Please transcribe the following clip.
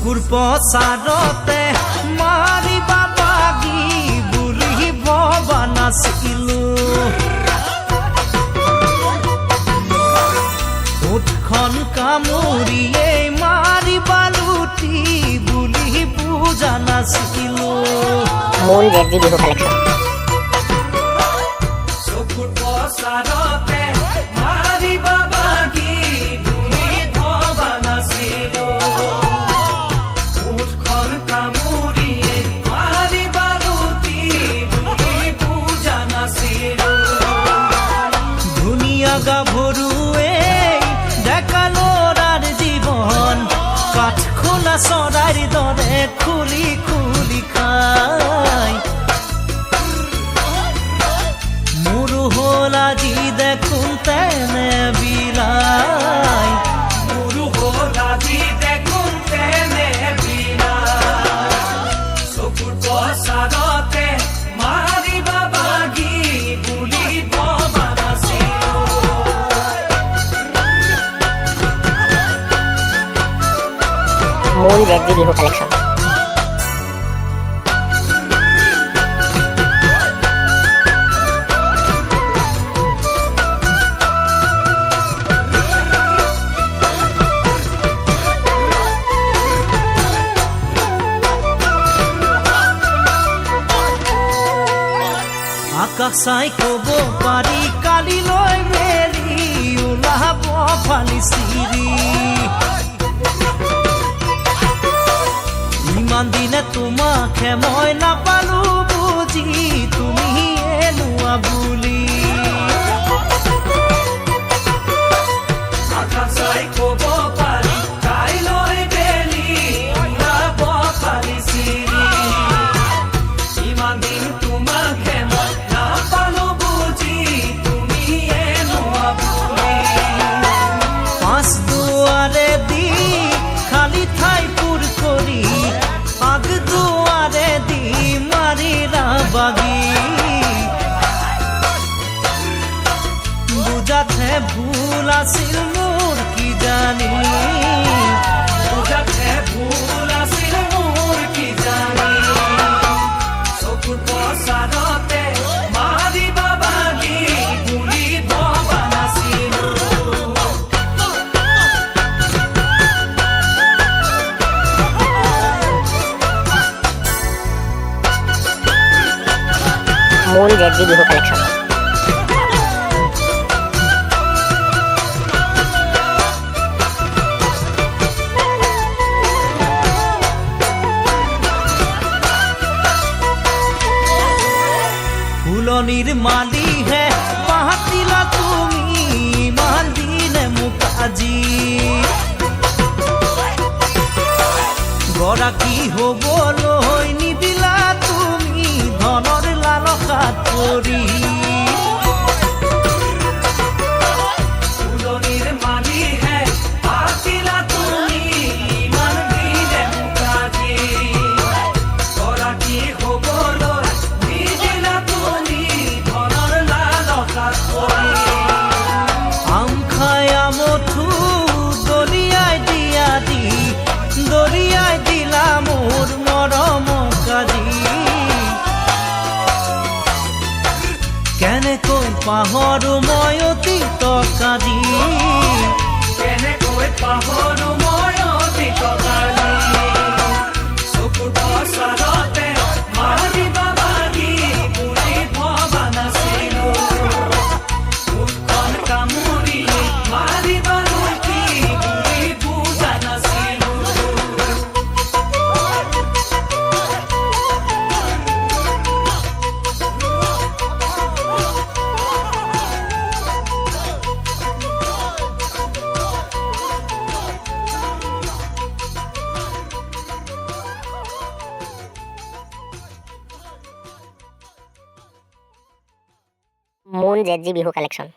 চকুৰ পচাৰতে মাৰিবা বাগি বুলি ভবা নাছিলো ওঠখন কামুৰিয়ে মাৰিবা লুটি বুলি বুজা নাছিলো মূল জেডজি বিহু কালেকশ্যন চকুৰ পচাৰতে মাৰিবা বাগি বুলি ভবা নাছিলো ওঠখন কামুৰিয়ে মাৰিবা লুটি বুলি বুজা নাছিলো ধুনীয়া গাভৰুৱে ডেকা ল'ৰাৰ জীৱন কাঠখোলা চৰাইৰ দৰে খুলি খুলি খায় মোৰো হ'ল আজি দেখোন তেনে বিলাই মোৰো হ'ল আজি দেখোন তেনে বিলাই চকুৰ পচাৰতে মাৰিবা বাগি বুলি ভবা নাছিলো মূল জেডজি বিহু কালেকশ্যন আকাশ চাই ক'ব পাৰি কালিলৈ মেলি ওলাব ফালি চিৰি ইমান দিনে তোমাকে মই নাপালো বুজি তুমি এনোৱা বুলি আকাশ চাই ক'ব পাৰি কাইলৈ মেলি ওলাব ফালি চিৰি ইমান দিন তোমাকে মই নাপালো বুজি তুমি এনোৱা বুলি পাঁচ দুৱাৰে দি খালি ঠাই পুৰ কৰি আগ দুৱাৰে দি মাৰিলা বাগি বুজাতে ভুল আছিল মোৰ কি জানি বুজাতে ভুল আছিল মোৰ কি জানি চকুৰ পচাৰতে মাৰিবা বাগি বুলি ভবা নাছিলো মূল জেডজি বিহু কালেকশ্যন ফুলনিৰ মালিহে পাতিলা তুমি ইমান দিনে মোক আজি গৰাকী হ'বলৈ নিদিলা তুমি ধনৰ লালসাত পৰি ফুলনিৰ মালিহে পাতিলা তুমি ইমান দিনে মোক আজি গৰাকী হ'বলৈ নিদিলা তুমি ধনৰ লালসাত পৰি আম খাই আমঠু দলিয়াই দিয়া দি দলিয়াই দিলা মোৰ মৰম কাজি কেনেকৈ পাহৰো মই অতীত কাজি কেনেকৈ পাহৰো মই অতীত কাজি চকুৰ পচাৰতে মাৰিবা বাগি বুলি ভবা নাছিলো ওঠখন কামুৰি মাৰিবা লুটি বুলি বুজা নাছিলো মূল জেডজি বিহু কালেকশ্যন